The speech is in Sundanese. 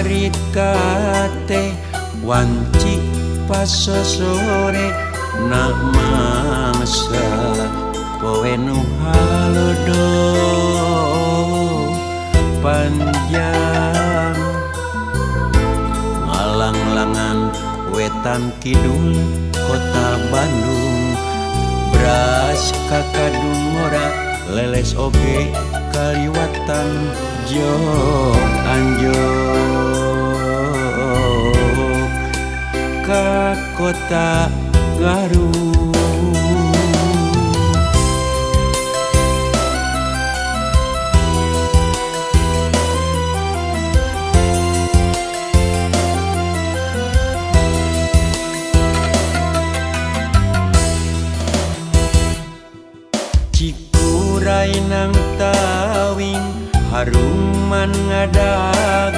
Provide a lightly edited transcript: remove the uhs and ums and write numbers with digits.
harikate wanci pas sore nak mangsa poe nu halodo panjang ngalang-langan wetan kidul kota Bandung beras kakadung ora leles oge kaliwatan jog anjog ka kota Garut.